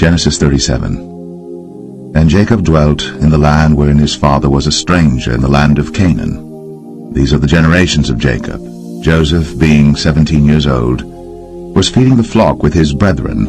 Genesis 37. And Jacob dwelt in the land wherein his father was a stranger, in the land of Canaan. These are the generations of Jacob. Joseph, being 17 years old, was feeding the flock with his brethren,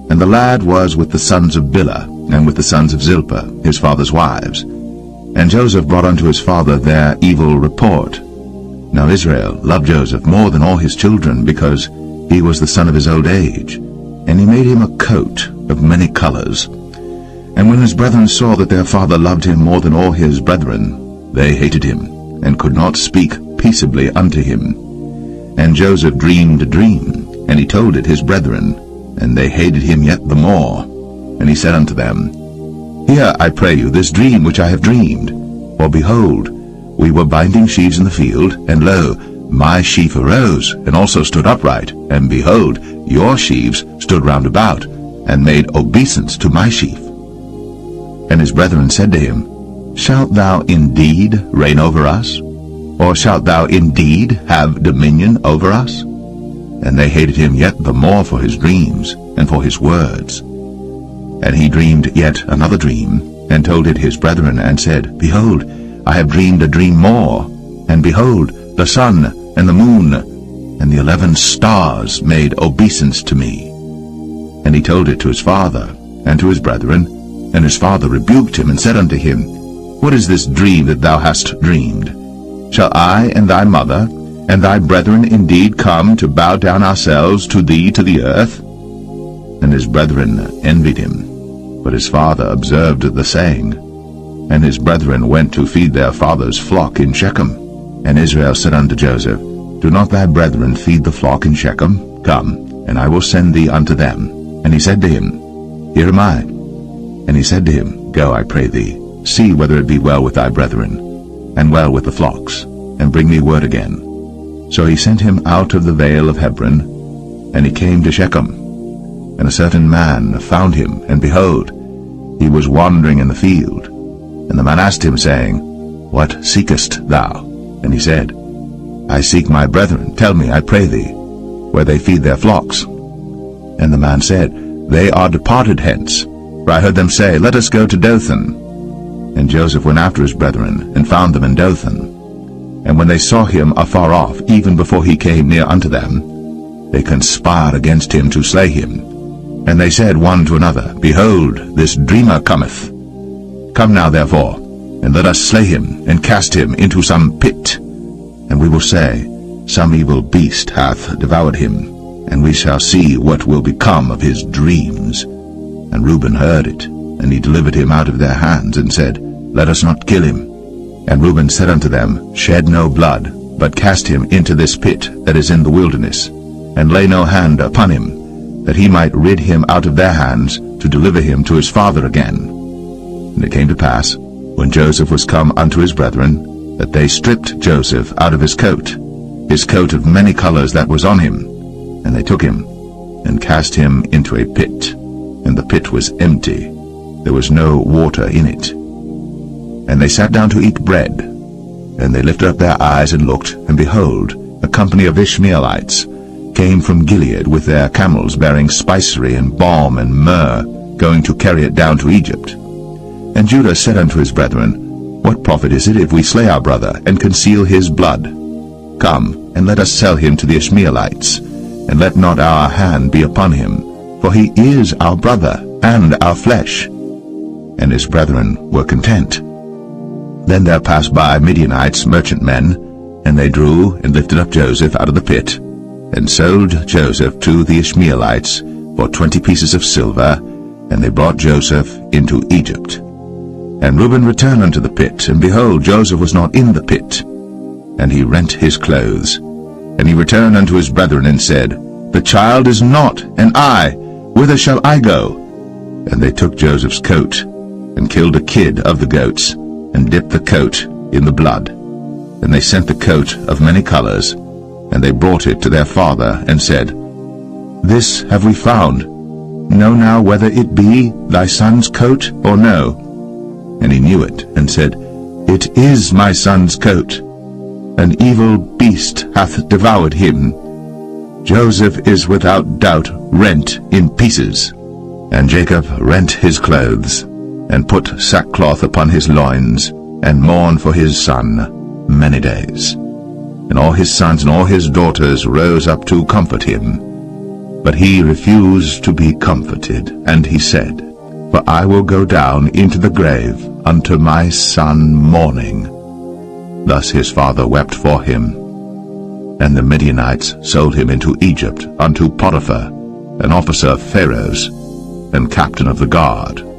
and the lad was with the sons of Bilhah, and with the sons of Zilpah, his father's wives. And Joseph brought unto his father their evil report. Now Israel loved Joseph more than all his children, because he was the son of his old age. And he made him a coat of many colors. And when his brethren saw that their father loved him more than all his brethren, they hated him, and could not speak peaceably unto him. And Joseph dreamed a dream, and he told it his brethren, and they hated him yet the more. And he said unto them, Hear, I pray you, this dream which I have dreamed. For behold, we were binding sheaves in the field, and lo, my sheaf arose, and also stood upright, and behold, your sheaves stood round about, and made obeisance to my sheaf. And his brethren said to him, Shalt thou indeed reign over us? Or shalt thou indeed have dominion over us? And they hated him yet the more for his dreams, and for his words. And he dreamed yet another dream, and told it his brethren, and said, Behold, I have dreamed a dream more, and behold, the sun and the moon and the 11 stars made obeisance to me. And he told it to his father and to his brethren, and his father rebuked him, and said unto him, What is this dream that thou hast dreamed? Shall I and thy mother and thy brethren indeed come to bow down ourselves to thee to the earth? And his brethren envied him, but his father observed the saying. And his brethren went to feed their father's flock in Shechem. And Israel said unto Joseph, Do not thy brethren feed the flock in Shechem? Come, and I will send thee unto them. And he said to him, Here am I. And he said to him, Go, I pray thee, see whether it be well with thy brethren, and well with the flocks, and bring me word again. So he sent him out of the vale of Hebron, and he came to Shechem. And a certain man found him, and behold, he was wandering in the field. And the man asked him, saying, What seekest thou? And he said, I seek my brethren. Tell me, I pray thee, where they feed their flocks. And the man said, They are departed hence, for I heard them say, Let us go to Dothan. And Joseph went after his brethren, and found them in Dothan. And when they saw him afar off, even before he came near unto them, they conspired against him to slay him. And they said one to another, Behold, this dreamer cometh. Come now therefore, and let us slay him, and cast him into some pit. And we will say, Some evil beast hath devoured him, and we shall see what will become of his dreams. And Reuben heard it, and he delivered him out of their hands, and said, Let us not kill him. And Reuben said unto them, Shed no blood, but cast him into this pit that is in the wilderness, and lay no hand upon him, that he might rid him out of their hands, to deliver him to his father again. And it came to pass, when Joseph was come unto his brethren, that they stripped Joseph out of his coat of many colors that was on him. And they took him, and cast him into a pit. And the pit was empty, there was no water in it. And they sat down to eat bread. And they lifted up their eyes and looked, and behold, a company of Ishmaelites came from Gilead with their camels bearing spicery and balm and myrrh, going to carry it down to Egypt. And Judah said unto his brethren, What profit is it if we slay our brother, and conceal his blood? Come, and let us sell him to the Ishmaelites, and let not our hand be upon him, for he is our brother, and our flesh. And his brethren were content. Then there passed by Midianites, merchantmen, and they drew and lifted up Joseph out of the pit, and sold Joseph to the Ishmaelites for 20 pieces of silver, and they brought Joseph into Egypt. And Reuben returned unto the pit, and behold, Joseph was not in the pit. And he rent his clothes. And he returned unto his brethren, and said, The child is not, and I, whither shall I go? And they took Joseph's coat, and killed a kid of the goats, and dipped the coat in the blood. And they sent the coat of many colors, and they brought it to their father, and said, This have we found. Know now whether it be thy son's coat or no. And he knew it, and said, It is my son's coat. An evil beast hath devoured him. Joseph is without doubt rent in pieces. And Jacob rent his clothes, and put sackcloth upon his loins, and mourned for his son many days. And all his sons and all his daughters rose up to comfort him. But he refused to be comforted, and he said, For I will go down into the grave unto my son mourning. Thus his father wept for him. And the Midianites sold him into Egypt unto Potiphar, an officer of Pharaoh's, and captain of the guard.